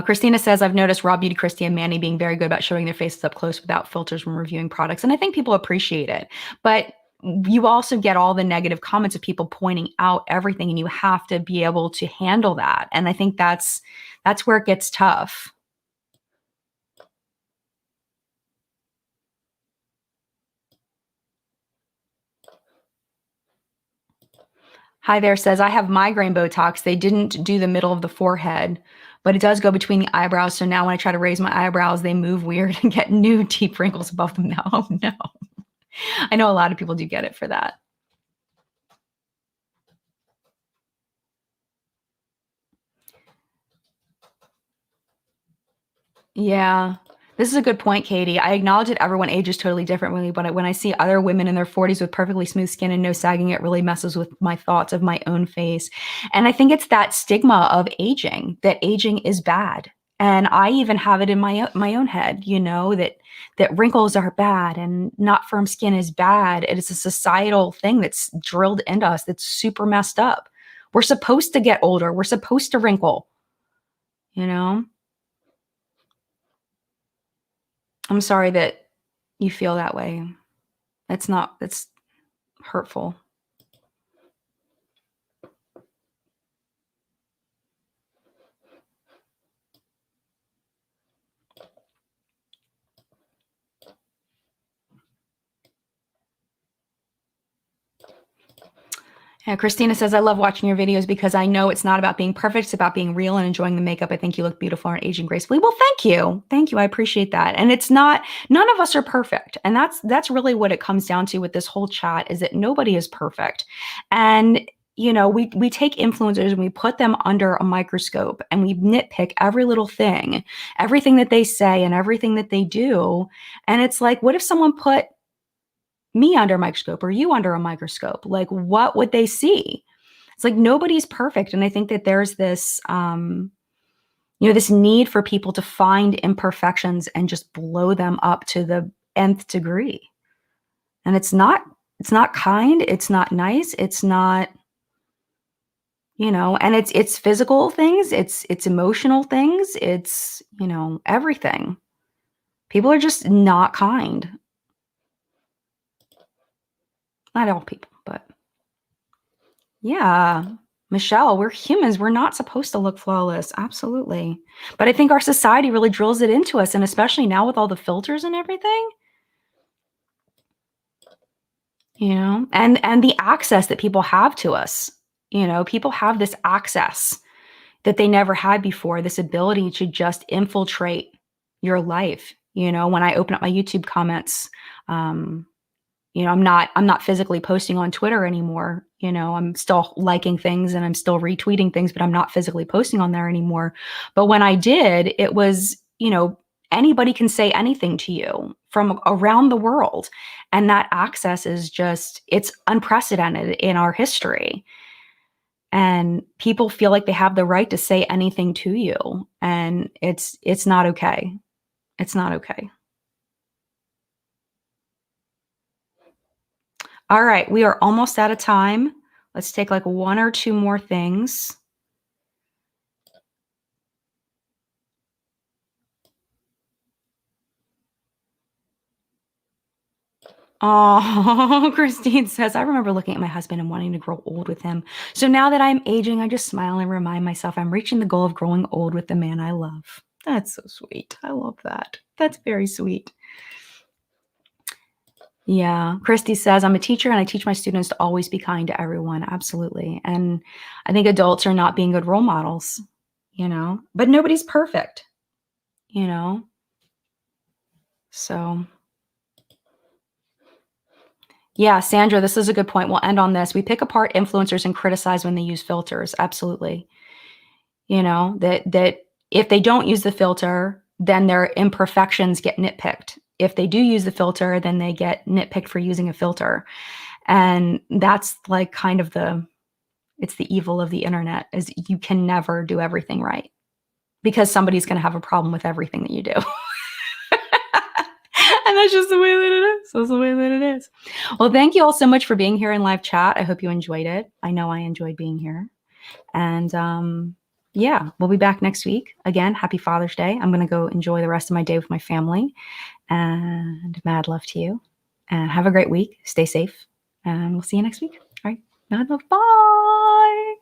Christina says, I've noticed Raw Beauty Christy and Manny being very good about showing their faces up close without filters when reviewing products. And I think people appreciate it. But you also get all the negative comments of people pointing out everything, and you have to be able to handle that. And I think that's where it gets tough. Hi there says, I have migraine Botox. They didn't do the middle of the forehead, but it does go between the eyebrows. So now when I try to raise my eyebrows, they move weird and get new deep wrinkles above them now. Oh no. I know a lot of people do get it for that. Yeah. This is a good point, Katie. I acknowledge that everyone ages totally differently, but when I see other women in their 40s with perfectly smooth skin and no sagging, it really messes with my thoughts of my own face. And I think it's that stigma of aging, that aging is bad. And I even have it in my own head, that wrinkles are bad and not firm skin is bad. It is a societal thing that's drilled into us that's super messed up. We're supposed to get older. We're supposed to wrinkle, you know? I'm sorry that you feel that way. It's hurtful. Yeah, Christina says, I love watching your videos because I know it's not about being perfect. It's about being real and enjoying the makeup. I think you look beautiful and aging gracefully. Well, thank you. Thank you. I appreciate that. And it's not, none of us are perfect. And that's really what it comes down to with this whole chat, is that nobody is perfect. And we take influencers and we put them under a microscope and we nitpick every little thing, everything that they say and everything that they do. And it's like, what if someone put me under a microscope or you under a microscope? Like, what would they see? It's like nobody's perfect. And I think that there's this, this need for people to find imperfections and just blow them up to the nth degree. And it's not kind. It's not nice. It's not, and it's physical things. It's emotional things. It's, everything. People are just not kind. Not all people, but yeah. Michelle, we're humans. We're not supposed to look flawless. Absolutely. But I think our society really drills it into us. And especially now with all the filters and everything, and the access that people have to us, people have this access that they never had before, this ability to just infiltrate your life. When I open up my YouTube comments, I'm not physically posting on Twitter anymore. I'm still liking things and I'm still retweeting things, but I'm not physically posting on there anymore. But when I did, it was, anybody can say anything to you from around the world. And that access is it's unprecedented in our history. And people feel like they have the right to say anything to you. And it's not okay. It's not okay. All right, we are almost out of time. Let's take like one or two more things. Oh, Christine says, I remember looking at my husband and wanting to grow old with him. So now that I'm aging, I just smile and remind myself I'm reaching the goal of growing old with the man I love. That's so sweet. I love that. That's very sweet. Yeah. Christy says, I'm a teacher and I teach my students to always be kind to everyone. Absolutely. And I think adults are not being good role models, but nobody's perfect, you know? So, yeah, Sandra, this is a good point. We'll end on this. We pick apart influencers and criticize when they use filters. Absolutely. That if they don't use the filter, then their imperfections get nitpicked. If they do use the filter, then they get nitpicked for using a filter. And that's like kind of it's the evil of the internet is you can never do everything right because somebody's going to have a problem with everything that you do. And that's just the way that it is. That's the way that it is. Well, thank you all so much for being here in live chat. I hope you enjoyed it. I know I enjoyed being here. And yeah, we'll be back next week. Again, happy Father's Day. I'm going to go enjoy the rest of my day with my family. And mad love to you. And have a great week. Stay safe. And we'll see you next week. All right. Mad love. Bye.